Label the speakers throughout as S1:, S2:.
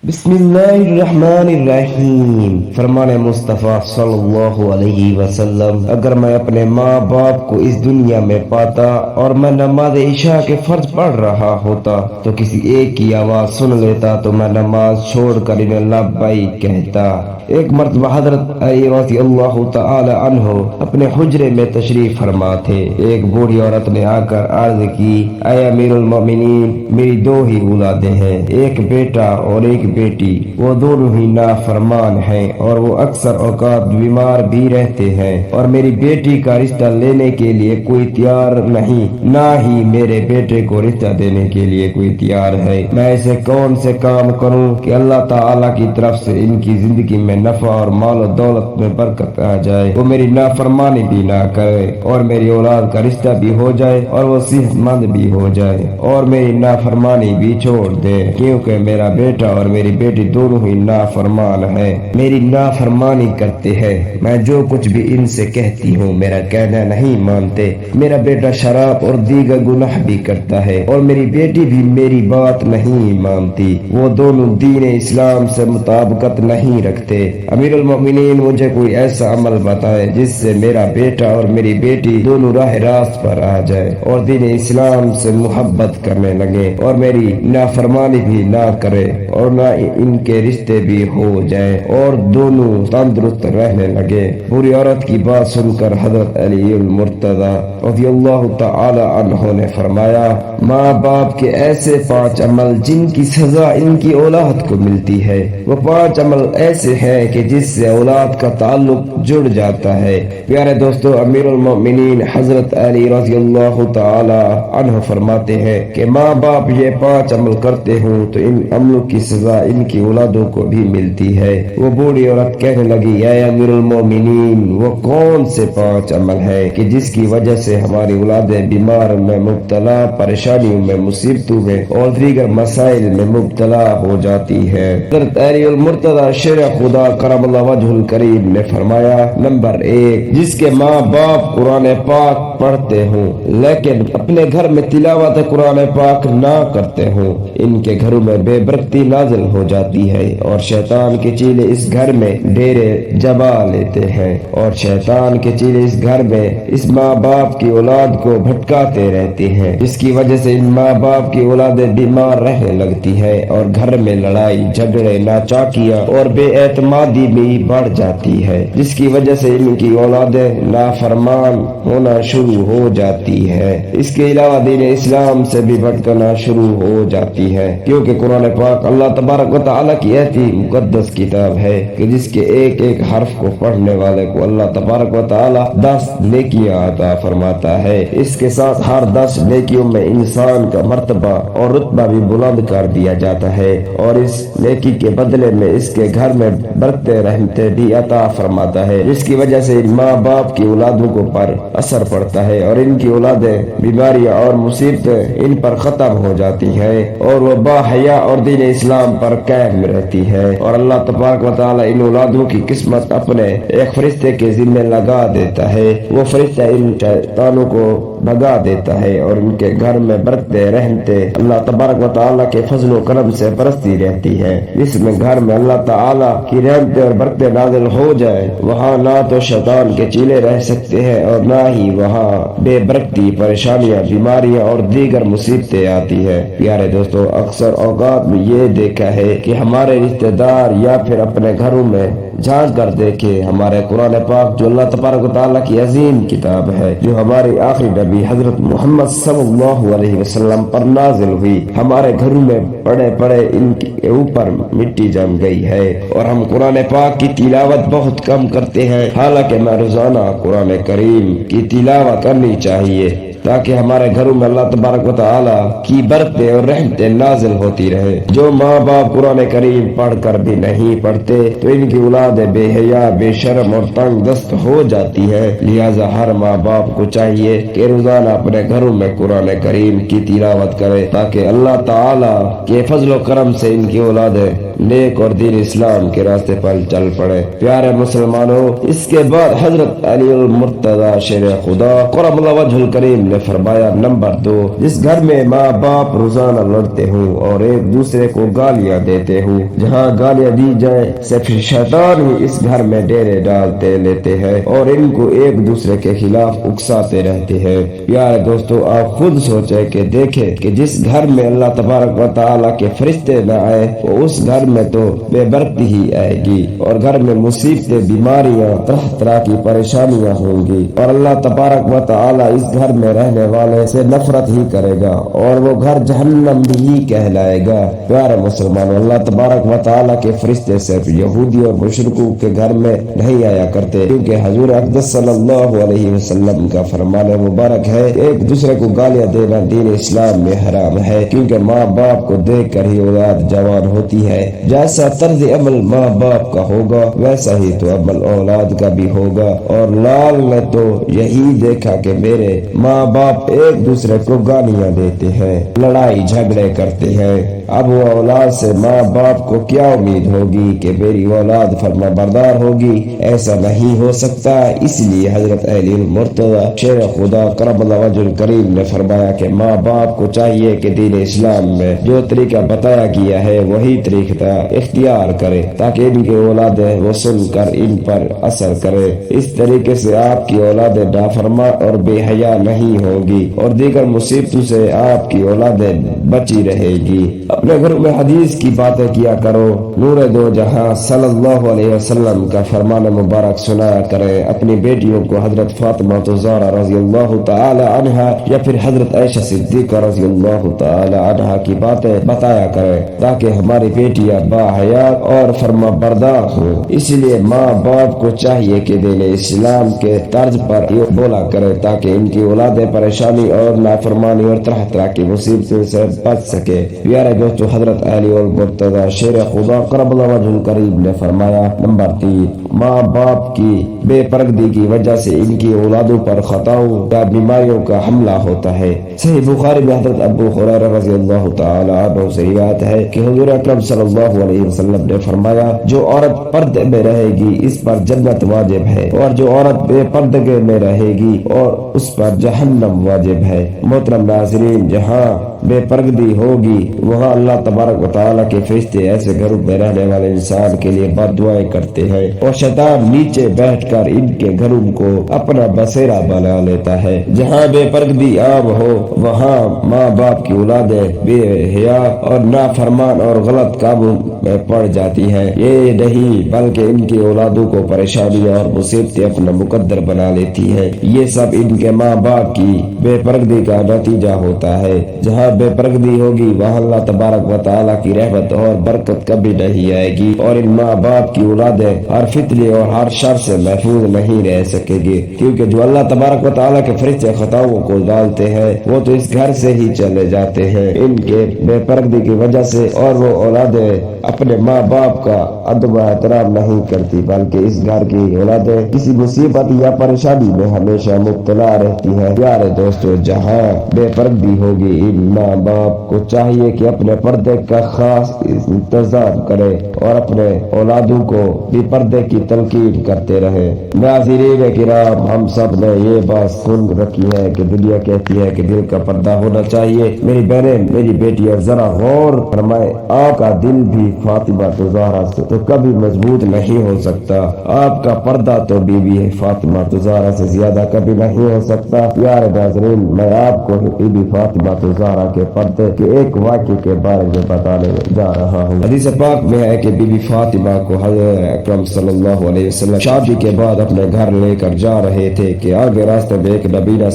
S1: بسم اللہ الرحمن الرحیم۔ فرمان مصطفیٰ صلی اللہ علیہ وسلم، اگر میں اپنے ماں باپ کو اس دنیا میں پاتا اور میں نماز عشاء کے فرض پڑھ رہا ہوتا تو کسی ایک کی آواز سن لیتا تو میں نماز چھوڑ کر انہیں لبیک کہتا۔ ایک مرتبہ حضرت علی رضی اللہ تعالی عنہ اپنے حجرے میں تشریف فرما تھے۔ ایک بوڑھی عورت نے آ کر عرض کی، اے امیر المومنین، میری دو ہی اولادیں ہیں، ایک بیٹا اور ایک بیٹی، وہ دونوں ہی نافرمان ہیں اور وہ اکثر اوقات بیمار بھی رہتے ہیں، اور میری بیٹی کا رشتہ لینے کے لیے کوئی تیار نہیں، نہ ہی میرے بیٹے کو رشتہ دینے کے لیے کوئی تیار ہے۔ میں ایسے کون سے کام کروں کہ اللہ تعالیٰ کی طرف سے ان کی زندگی میں نفع اور مال و دولت میں برکت آ جائے، وہ میری نافرمانی بھی نہ کرے اور میری اولاد کا رشتہ بھی ہو جائے اور وہ صحت مند بھی ہو جائے اور میری نافرمانی بھی چھوڑ دے، کیونکہ میرا بیٹا اور میری بیٹی دونوں ہی نافرمان ہیں، میری نافرمانی کرتے ہیں۔ میں جو کچھ بھی ان سے کہتی ہوں میرا کہنا نہیں مانتے۔ میرا بیٹا شراب اور دیگر گناہ بھی کرتا ہے اور میری بیٹی بھی میری بات نہیں مانتی، وہ دونوں دین اسلام سے مطابقت نہیں رکھتے۔ امیر المومنین، مجھے کوئی ایسا عمل بتائے جس سے میرا بیٹا اور میری بیٹی دونوں راہ راست پر آ جائے اور دین اسلام سے محبت کرنے لگے اور میری نافرمانی بھی نہ کرے اور نہ ان کے رشتے بھی ہو جائیں اور دونوں تندرست رہنے لگے۔ بری عورت کی بات سن کر حضرت علی المرتضی رضی اللہ تعالی عنہ نے فرمایا، ماں باپ کے ایسے 5 عمل جن کی سزا ان کی اولاد کو ملتی ہے، وہ 5 عمل ایسے ہیں کہ جس سے اولاد کا تعلق جڑ جاتا ہے۔ پیارے دوستو، امیر المومنین حضرت علی رضی اللہ تعالی عنہ فرماتے ہیں کہ ماں باپ یہ 5 عمل کرتے ہوں تو ان عملوں کی سزا ان کی اولادوں کو بھی ملتی ہے۔ وہ بوڑھی عورت کہنے لگی، اے امیر المومنین، وہ کون سے 5 عمل ہیں کہ جس کی وجہ سے ہماری اولادیں بیمار میں مبتلا، پریشانیوں میں، مصیبتوں میں اور دیگر مسائل میں مبتلا ہو جاتی ہے؟ حضرت علی المرتضی شیر خدا کرم اللہ وجہ الکریم نے فرمایا، نمبر 1، جس کے ماں باپ قرآن پاک پڑھتے ہوں لیکن اپنے گھر میں تلاوت قرآن پاک نہ کرتے ہوں، ان کے گھروں میں بے برکتی نازل ہو جاتی ہے اور شیطان کے چیلے اس گھر میں ڈیرے جما لیتے ہیں، اور شیطان کے چیلے اس گھر میں اس ماں باپ کی اولاد کو بھٹکاتے رہتے ہیں، جس کی وجہ سے ان ماں باپ کی اولادیں بیمار رہنے لگتی ہیں اور گھر میں لڑائی جھگڑے، ناچاکیاں اور بے اعتمادی بھی بڑھ جاتی ہے، جس کی وجہ سے ان کی اولادیں نافرمان ہونا شروع ہو جاتی ہے۔ اس کے علاوہ دین اسلام سے بھی بھٹکنا شروع ہو جاتی ہے، کیونکہ قرآن پاک اللہ تبارک و تعالیٰ کی ایسی مقدس کتاب ہے کہ جس کے ایک ایک حرف کو پڑھنے والے کو اللہ تبارک و تعالیٰ 10 نیکیاں عطا فرماتا ہے۔ اس کے ساتھ ہر 10 نیکیوں میں انسان کا مرتبہ اور رتبہ بھی بلند کر دیا جاتا ہے اور اس نیکی کے بدلے میں اس کے گھر میں برکتیں رحمتیں بھی عطا فرماتا ہے، جس کی وجہ سے ماں باپ کی اولادوں کو پر اثر پڑتا ہے اور ان کی اولادیں بیماریاں اور مصیبتیں ان پر ختم ہو جاتی ہیں اور وہ باحیا اور دین اسلام پر قائم رہتی ہے، اور اللہ تبارک و تعالی ان اولادوں کی قسمت اپنے ایک فرشتے کے ذمہ لگا دیتا ہے۔ وہ فرشتہ ان شیطانوں کو بھگا دیتا ہے اور ان کے گھر میں برکتیں رحمتیں اللہ تبارک و تعالی کے فضل و کرم سے برستی رہتی ہے۔ جس میں گھر میں اللہ تعالی کی رحمتیں اور برکتیں نازل ہو جائے، وہاں نہ تو شیطان کے چیلے رہ سکتے ہیں اور نہ ہی وہاں بے برکتی، پریشانیاں، بیماریاں اور دیگر مصیبتیں آتی ہے۔ پیارے دوستو، اکثر اوقات میں یہ دیکھا ہے کہ ہمارے رشتہ دار یا پھر اپنے گھروں میں جھانک کر دیکھے ہمارے قرآن پاک جو اللہ تبارک و تعالیٰ کی عظیم کتاب ہے، جو ہمارے آخری نبی حضرت محمد صلی اللہ علیہ وسلم پر نازل ہوئی، ہمارے گھروں میں پڑے پڑے ان کے اوپر مٹی جم گئی ہے اور ہم قرآن پاک کی تلاوت بہت کم کرتے ہیں، حالانکہ میں روزانہ قرآن کریم کی تلاوت کرنی چاہیے تاکہ ہمارے گھروں میں اللہ تبارک و تعالیٰ کی برکتیں اور رحمتیں نازل ہوتی رہے۔ جو ماں باپ قرآن کریم پڑھ کر بھی نہیں پڑھتے تو ان کی اولادیں بے حیا، بے شرم اور تنگ دست ہو جاتی ہے، لہٰذا ہر ماں باپ کو چاہیے کہ روزانہ اپنے گھروں میں قرآن کریم کی تلاوت کرے تاکہ اللہ تعالیٰ کے فضل و کرم سے ان کی اولادیں نیک اور دین اسلام کے راستے پر چل پڑے۔ پیارے مسلمانوں، اس کے بعد حضرت علی المرتضی شیر خدا کرم اللہ وجہ الکریم نے فرمایا، نمبر 2، جس گھر میں ماں باپ روزانہ لڑتے ہوں اور ایک دوسرے کو گالیاں دیتے ہوں، جہاں گالیاں دی جائیں صرف شیطان ہی اس گھر میں ڈیرے ڈالتے لیتے ہیں اور ان کو ایک دوسرے کے خلاف اکساتے رہتے ہیں۔ پیارے دوستو، آپ خود سوچیں کہ دیکھیں کہ جس گھر میں اللہ تبارک و تعالیٰ کے فرشتے نہ آئے وہ اس گھر میں تو بے برکتی ہی آئے گی اور گھر میں مصیبتیں، بیماریاں، طرح طرح کی پریشانیاں ہوں گی اور اللہ تبارک و تعالیٰ اس گھر میں رہنے والے سے نفرت ہی کرے گا اور وہ گھر جہنم بھی کہلائے گا۔ پیارے مسلمانوں، اللہ تبارک و تعالیٰ کے فرشتے صرف یہودی اور مشرکوں کے گھر میں نہیں آیا کرتے، کیونکہ حضور اقدس صلی اللہ علیہ وسلم کا فرمان مبارک ہے کہ ایک دوسرے کو گالیاں دینا دین اسلام میں حرام ہے، کیونکہ ماں باپ کو دیکھ کر ہی اولاد جوان ہوتی ہے۔ جیسا طرز عمل ماں باپ کا ہوگا ویسا ہی تو عمل اولاد کا بھی ہوگا، اور لال نے تو یہی دیکھا کہ میرے ماں باپ ایک دوسرے کو گالیاں دیتے ہیں، لڑائی جھگڑے کرتے ہیں، اب وہ اولاد سے ماں باپ کو کیا امید ہوگی کہ میری اولاد فرما بردار ہوگی؟ ایسا نہیں ہو سکتا۔ اس لیے حضرت علی المرتضی شیر خدا کرم اللہ وجہ الکریم نے فرمایا کہ ماں باپ کو چاہیے کہ دین اسلام میں جو طریقہ بتایا گیا ہے وہی طریقہ اختیار کرے تاکہ ان کی اولادیں وہ سن کر ان پر اثر کرے۔ اس طریقے سے آپ کی اولادیں نافرما اور بے حیا نہیں ہوگی اور دیگر مصیبتوں سے آپ کی اولادیں بچی رہے گی۔ اپنے گھر میں حدیث کی باتیں کیا کرو، نور دو جہاں صلی اللہ علیہ وسلم کا فرمان مبارک سنایا کریں، اپنی بیٹیوں کو حضرت فاطمہ زہرا رضی اللہ تعالی عنہا یا پھر حضرت عائشہ صدیقہ رضی اللہ تعالی عنہا کی باتیں بتایا کریں تاکہ ہماری بیٹیاں با حیا اور فرما بردار ہوں۔ اس لیے ماں باپ کو چاہیے کہ دین اسلام کے طرز پر یہ بولا کرے تاکہ ان کی اولادیں پریشانی اور نافرمانی اور طرح طرح کی مصیبتوں سے بچ سکے۔ پیارے دوستو، حضرت علی المرتضی شیر خدا کرم اللہ وجہ الکریم نے فرمایا، نمبر 3، ماں باپ کی بے پردگی کی وجہ سے ان کی اولادوں پر خطاؤں یا بیماریوں کا حملہ ہوتا ہے۔ صحیح بخاری میں حضرت ابو ہریرہ رضی اللہ تعالی عنہ سے روایت ہے کہ حضور اکرم صلی اللہ علیہ وسلم نے فرمایا، جو عورت پردے میں رہے گی اس پر جنت واجب ہے اور جو عورت بے پردگی میں رہے گی اور اس پر جہنم واجب ہے۔ محترم ناظرین، جہاں بے پردگی ہوگی وہاں اللہ تبارک و تعالیٰ کے فرشتے ایسے گھروں میں رہنے والے انسان کے لیے بد دعائیں کرتے ہیں اور شیطان نیچے بیٹھ کر ان کے گھروں کو اپنا بسیرا بنا لیتا ہے۔ جہاں بے پردگی عام ہو وہاں ماں باپ کی اولادیں بے حیا اور نافرمان اور غلط کاموں میں پڑ جاتی ہیں۔ یہ نہیں بلکہ ان کی اولادوں کو پریشانیاں اور مصیبتیں اپنا مقدر بنا لیتی ہیں۔ یہ سب ان کے ماں باپ کی بے پردگی کا نتیجہ ہوتا ہے۔ جہاں بے پردگی ہوگی وہاں اللہ تبارک و تعالیٰ کی رحمت اور برکت کبھی نہیں آئے گی اور ان ماں باپ کی اولادیں ہر فتنے اور ہر شر سے محفوظ نہیں رہ سکے گی، کیونکہ جو اللہ تبارک و تعالیٰ کے فرشتے خطاؤں کو ڈالتے ہیں وہ تو اس گھر سے ہی چلے جاتے ہیں ان کے بے پردگی کی وجہ سے، اور وہ اولادیں اپنے ماں باپ کا ادب و احترام نہیں کرتی بلکہ اس گھر کی اولادیں کسی مصیبت یا پریشانی میں ہمیشہ مبتلا رہتی ہیں۔ پیارے دوستو، جہاں بے پردگی ہوگی ان ماں باپ کو چاہیے کہ اپنے پردے کا خاص انتظام کرے اور اپنے اولادوں کو بھی پردے کی تلقین کرتے رہے۔ ناظرین کرام، ہم سب نے یہ بات سن رکھی ہے کہ دنیا کہتی ہے کہ دل کا پردہ ہونا چاہیے۔ میری بہنیں، میری بیٹیاں، ذرا غور فرمائے، آپ کا دل بھی فاطمہ زہرا سے تو کبھی مضبوط نہیں ہو سکتا، آپ کا پردہ تو بی بی فاطمہ زہرا سے زیادہ کبھی نہیں ہو سکتا۔ پیارے ناظرین، میں آپ کو بی بی فاطمہ زہرا کے پردے کے ایک واقعے کے بارے میں بتانے جا رہا ہوں۔ حدیث پاک میں ہے کہ بی بی فاطمہ کو حضرت اکرم صلی اللہ علیہ وسلم شادی کے بعد اپنے گھر لے کر جا رہے تھے کہ آگے راستے میں ایک نبینا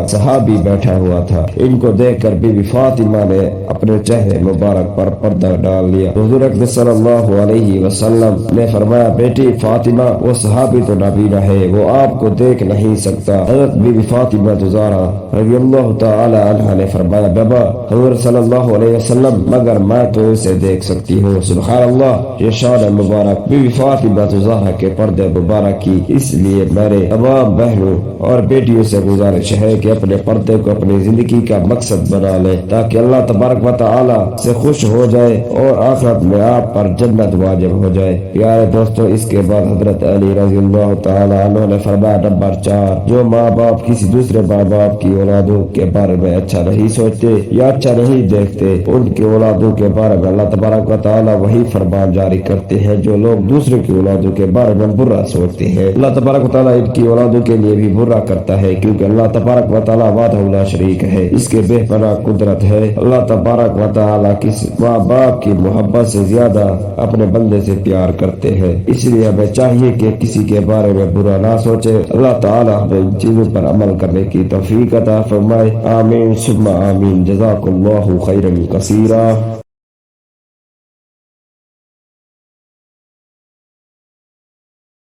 S1: صحابی بیٹھا ہوا تھا۔ ان کو دیکھ کر بی بی فاطمہ نے اپنے چہرے مبارک پر پردہ ڈال لیا۔ حضور اکرم صلی اللہ علیہ وسلم نے فرمایا، بیٹی فاطمہ، وہ صحابی تو نبینا ہے، وہ آپ کو دیکھ نہیں سکتا۔ حضرت بی بی فاطمہ زہرا رضی اللہ تعالی عنہا نے فرمایا، بابا حضور صلی اللہ علیہ وسلم، مگر میں تو اسے دیکھ سکتی ہوں۔ سبحان اللہ، یہ شان مبارک بی بی فاطمہ زہرا کے پردے مبارک کی۔ اس لیے میرے تمام بہنوں اور بیٹیوں سے گزارش ہے کہ اپنے پردے کو اپنی زندگی کا مقصد بنا لے تاکہ اللہ تبارک و تعالی سے خوش ہو جائے اور آخرت میں اپنے آپ پر جنت واجب ہو جائے۔ پیارے دوستو، اس کے بعد حضرت علی رضی اللہ تعالیٰ عنہ نے فرمایا نمبر 4، جو ماں باپ کسی دوسرے ماں باپ کی اولادوں کے بارے میں اچھا نہیں سوچتے یا اچھا نہیں دیکھتے، ان کی اولادوں کے بارے میں اللہ تبارک و تعالیٰ وہی فرمان جاری کرتے ہیں جو لوگ دوسرے کی اولادوں کے بارے میں برا سوچتے ہیں۔ اللہ تبارک و تعالیٰ ان کی اولادوں کے لیے بھی برا کرتا ہے، کیونکہ اللہ تبارک و تعالیٰ وحدہ لا شریک ہے، اس کے بے پناہ قدرت ہے۔ اللہ تبارک و تعالیٰ کسی ماں باپ کی محبت سے زیادہ اپنے بندے سے پیار کرتے ہیں، اس لیے ہمیں چاہیے کہ کسی کے بارے میں برا نہ سوچے۔ اللہ تعالیٰ ہمیں ان چیزوں پر عمل کرنے کی توفیق عطا فرمائے۔ آمین ثم آمین۔ جزاک اللہ خیرا کثیرا۔